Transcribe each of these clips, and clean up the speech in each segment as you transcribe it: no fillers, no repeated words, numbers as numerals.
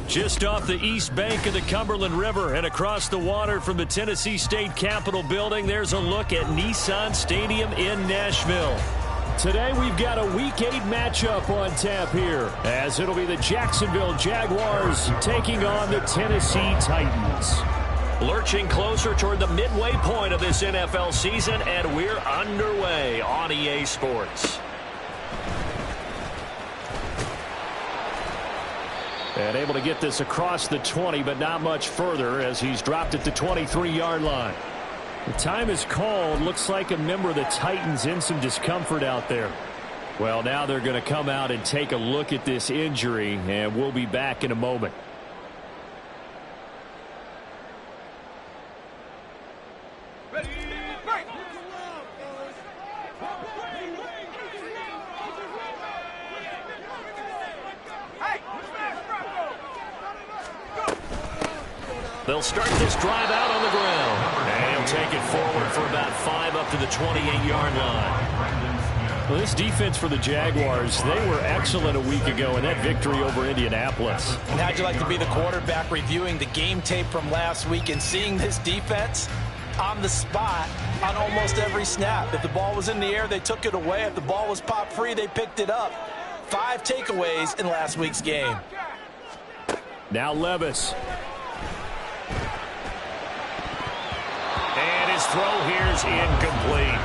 Just off the east bank of the Cumberland River and across the water from the Tennessee State Capitol building, there's a look at Nissan Stadium in Nashville. Today we've got a Week 8 matchup on tap here, as it'll be the Jacksonville Jaguars taking on the Tennessee Titans. Lurching closer toward the midway point of this NFL season, and we're underway on EA Sports. And able to get this across the 20, but not much further as he's dropped it to 23-yard line. The time is called. Looks like a member of the Titans in some discomfort out there. Well, now they're going to come out and take a look at this injury, and we'll be back in a moment. They'll start this drive out on the ground. And he'll take it forward for about 5 up to the 28-yard line. Well, this defense for the Jaguars, they were excellent a week ago in that victory over Indianapolis. And how'd you like to be the quarterback reviewing the game tape from last week and seeing this defense on the spot on almost every snap? If the ball was in the air, they took it away. If the ball was popped free, they picked it up. 5 takeaways in last week's game. Now Levis. And his throw here's incomplete.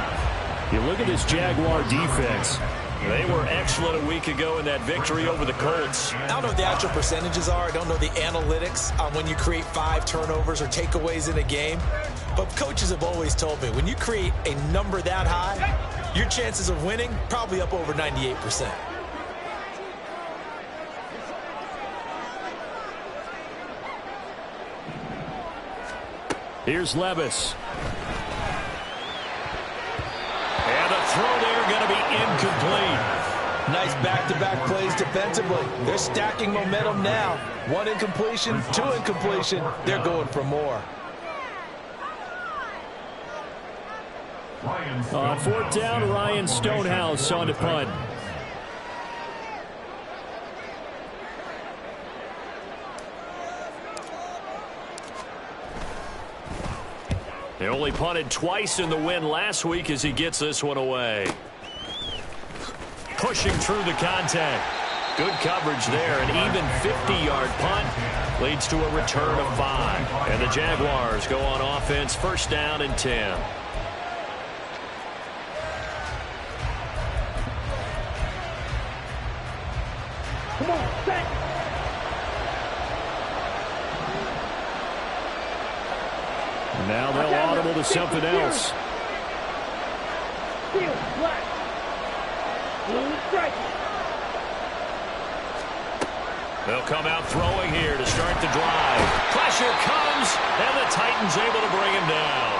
You look at this Jaguar defense. They were excellent a week ago in that victory over the Colts. I don't know what the actual percentages are. I don't know the analytics on when you create 5 turnovers or takeaways in a game. But coaches have always told me, when you create a number that high, your chances of winning probably up over 98%. Here's Levis. And the throw there going to be incomplete. Nice back-to-back plays defensively. They're stacking momentum now. 1 incompletion, 2 incompletion. They're going for more. On 4th down, Ryan Stonehouse on to punt. They only punted twice in the win last week as he gets this one away. Pushing through the contact. Good coverage there. An even 50-yard punt leads to a return of 5. And the Jaguars go on offense, 1st down and 10. Come on, set. Now they'll audible to something else. They'll come out throwing here to start the drive. Pressure comes, and the Titans able to bring him down.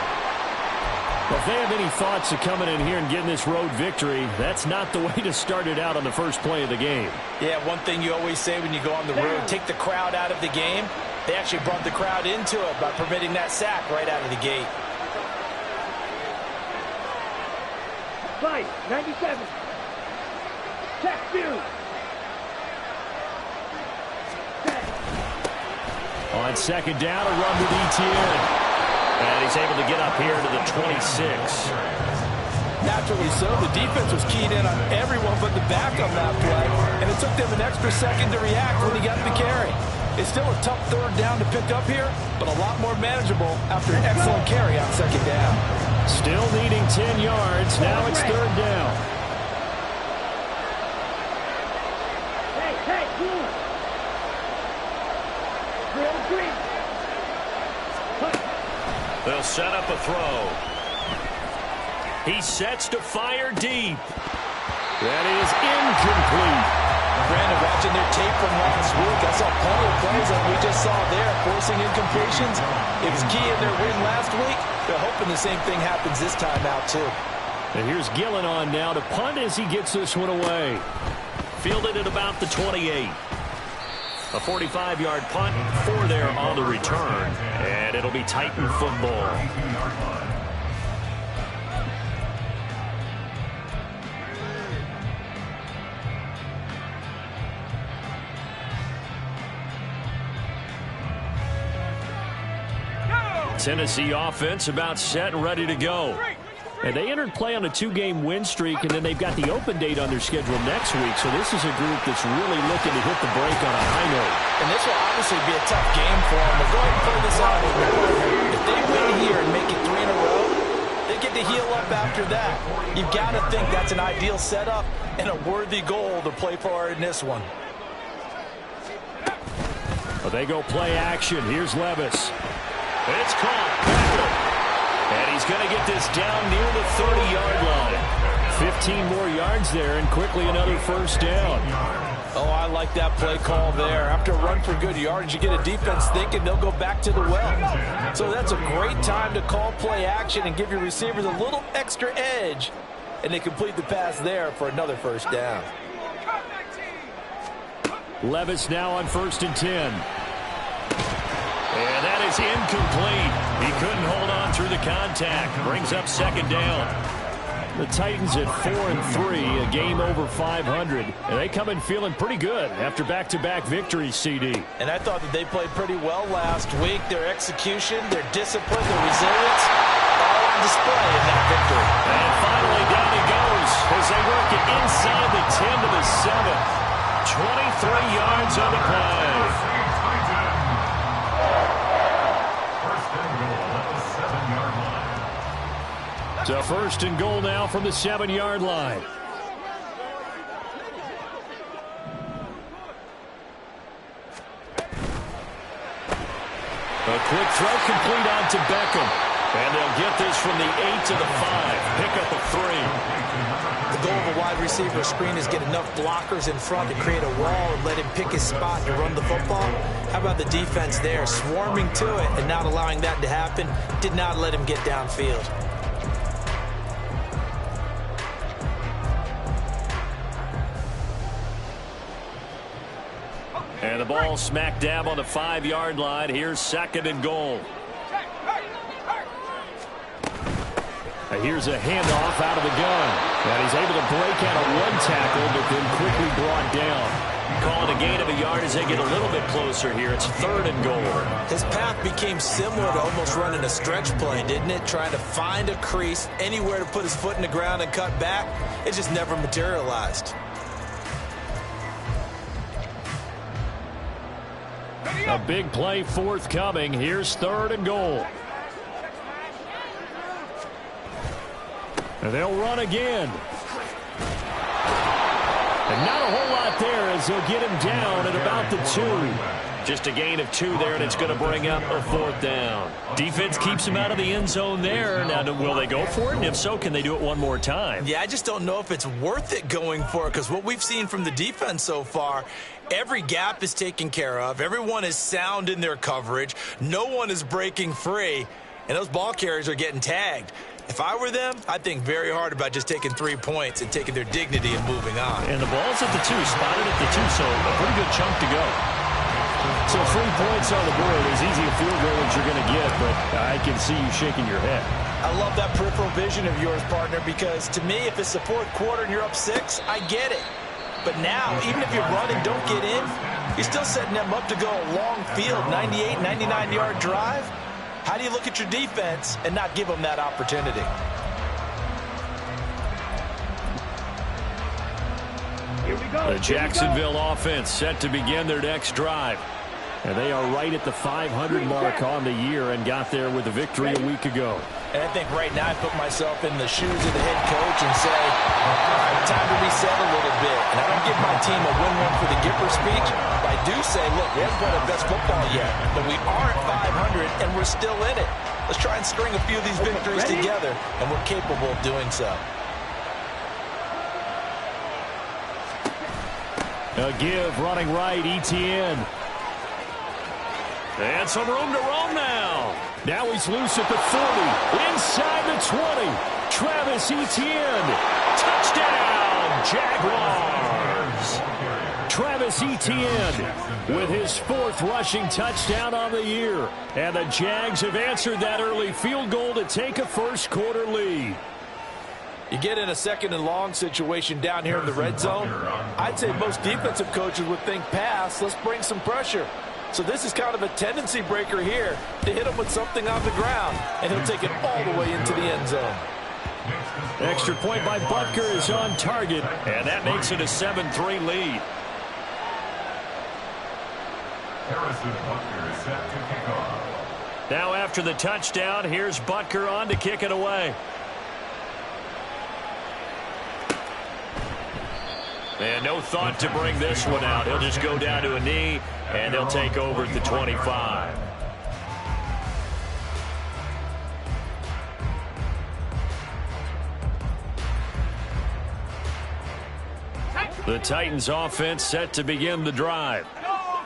Well, if they have any thoughts of coming in here and getting this road victory, that's not the way to start it out on the first play of the game. Yeah, one thing you always say when you go on the road, take the crowd out of the game. They actually brought the crowd into it by permitting that sack right out of the gate. Fight, 97. Check, view. On 2nd down, a run with ETN. And he's able to get up here to the 26. Naturally so. The defense was keyed in on everyone but the back on that play, and it took them an extra second to react when he got the carry. It's still a tough 3rd down to pick up here, but a lot more manageable after an excellent carry on 2nd down. Still needing 10 yards. Now it's 3rd down. 303. They'll set up a throw. He sets to fire deep. That is incomplete. Brandon, watching their tape from last week, I saw plenty of plays that we just saw there, forcing incompletions. It was key in their win last week. They're hoping the same thing happens this time out, too. And here's Gillen on now to punt as he gets this one away. Fielded at about the 28. A 45-yard punt, 4 there on the return. And it'll be Titan football. Tennessee offense about set and ready to go. And they entered play on a 2-game win streak, and then they've got the open date on their schedule next week. So this is a group that's really looking to hit the break on a high note. And this will obviously be a tough game for them. But go ahead and play this out. If they win here and make it 3 in a row, they get to heal up after that. You've got to think that's an ideal setup and a worthy goal to play for in this one. Well, they go play action. Here's Levis. It's caught. And he's going to get this down near the 30-yard line. 15 more yards there, and quickly another first down. Oh, I like that play call there. After a run for good yardage, you get a defense thinking they'll go back to the well. So that's a great time to call play action and give your receivers a little extra edge. And they complete the pass there for another first down. Levis now on 1st and 10. And that is incomplete. He couldn't hold on through the contact. Brings up 2nd down. The Titans at 4-3, a game over 500. And they come in feeling pretty good after back-to-back victories, CD. And I thought that they played pretty well last week. Their execution, their discipline, their resilience, all on display in that victory. And finally down he goes as they work it inside the 10 to the 7. 23 yards on the play. So 1st and goal now from the 7-yard line. A quick throw complete on to Beckham. And they'll get this from the 8 to the 5. Pick up a 3. The goal of a wide receiver screen is get enough blockers in front to create a wall and let him pick his spot to run the football. How about the defense there, swarming to it and not allowing that to happen? Did not let him get downfield. And the ball smack dab on the 5-yard line. Here's 2nd and goal. Here's a handoff out of the gun. And he's able to break out of 1 tackle, but then quickly brought down. Calling a gain of a yard as they get a little bit closer here. It's 3rd and goal. His path became similar to almost running a stretch play, didn't it? Trying to find a crease, anywhere to put his foot in the ground and cut back. It just never materialized. A big play forthcoming. Here's 3rd and goal. And they'll run again. And not a whole lot there as they'll get him down at about the 2. Just a gain of 2 there, and it's going to bring up a 4th down. Defense keeps him out of the end zone there. Now, will they go for it? And if so, can they do it one more time? Yeah, I just don't know if it's worth it going for it, because what we've seen from the defense so far, every gap is taken care of. Everyone is sound in their coverage. No one is breaking free, and those ball carriers are getting tagged. If I were them, I'd think very hard about just taking 3 points and taking their dignity and moving on. And the ball's at the 2, spotted at the 2, so a pretty good chunk to go. So 3 points on the board, as easy a field goal as you're going to get, but I can see you shaking your head. I love that peripheral vision of yours, partner, because to me, if it's the 4th quarter and you're up 6, I get it. But now, even if you're running, don't get in, you're still setting them up to go a long field, 98, 99-yard drive. How do you look at your defense and not give them that opportunity? Here we go. The Jacksonville offense set to begin their next drive. And they are right at the 500 mark on the year and got there with a victory a week ago. And I think right now I put myself in the shoes of the head coach and say, all right, time to reset a little bit. And I don't give my team a win-win for the Gipper speech, but I do say, look, we haven't played our best football yet, but we are at 500 and we're still in it. Let's try and string a few of these victories together, and we're capable of doing so. A give running right, ETN. And some room to roam now. Now he's loose at the 40. Inside the 20. Travis Etienne. Touchdown, Jaguars. Travis Etienne with his 4th rushing touchdown on the year. And the Jags have answered that early field goal to take a first-quarter lead. You get in a 2nd and long situation down here in the red zone. I'd say most defensive coaches would think pass. Let's bring some pressure. So this is kind of a tendency breaker here to hit him with something on the ground, and he'll take it all the way into the end zone. Extra point by Butker is on target, and that makes it a 7-3 lead. Now after the touchdown, here's Butker on to kick it away. And no thought to bring this one out. He'll just go down to a knee, and they'll take over at the 25. The Titans offense set to begin the drive.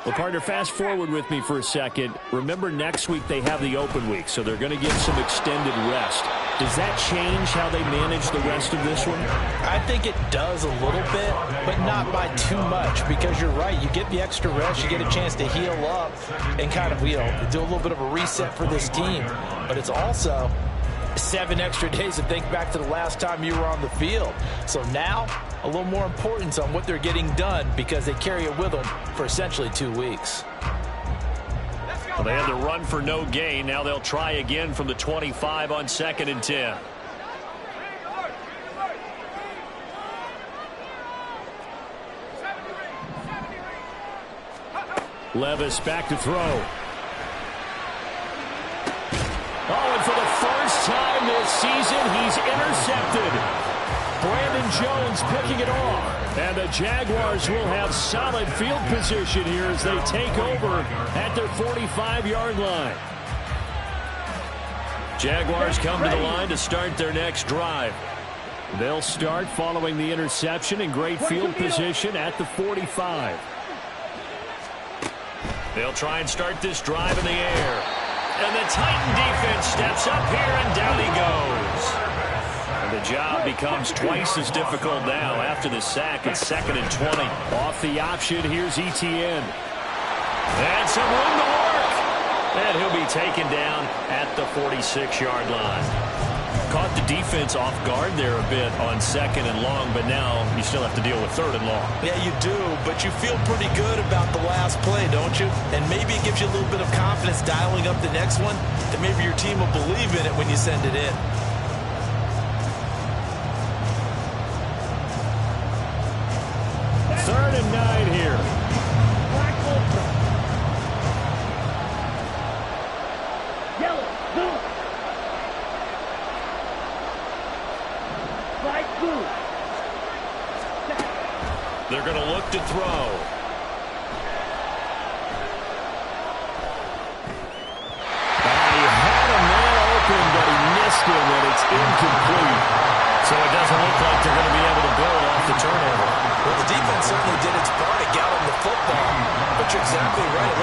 Well, partner, fast forward with me for a second. Remember, next week they have the open week, so they're going to get some extended rest. Does that change how they manage the rest of this one? I think it does a little bit, but not by too much, because you're right. You get the extra rest, you get a chance to heal up and kind of, do a little bit of a reset for this team. But it's also 7 extra days to think back to the last time you were on the field. So now, a little more importance on what they're getting done because they carry it with them for essentially 2 weeks. Well, they had the run for no gain. Now they'll try again from the 25 on 2nd and 10. Levis back to throw. Oh, and for the first time this season, he's intercepted. Brandon Jones picking it off. And the Jaguars will have solid field position here as they take over at their 45-yard line. Jaguars come to the line to start their next drive. They'll start following the interception in great field position at the 45. They'll try and start this drive in the air. And the Titan defense steps up here, and down he goes. The job becomes twice as difficult now after the sack. It's 2nd and 20. Off the option, here's Etienne. And some room to work. And he'll be taken down at the 46-yard line. Caught the defense off guard there a bit on 2nd and long, but now you still have to deal with 3rd and long. Yeah, you do, but you feel pretty good about the last play, don't you? And maybe it gives you a little bit of confidence dialing up the next one, that maybe your team will believe in it when you send it in. Third and 9 here. Black ultra. Yellow, blue. Light blue. They're going to look to throw. He had a man open, but he missed him, and it's incomplete. So it doesn't look like they're going to be able to build off the turnover. Well, the defense certainly did its part to get him the football, but you're exactly right.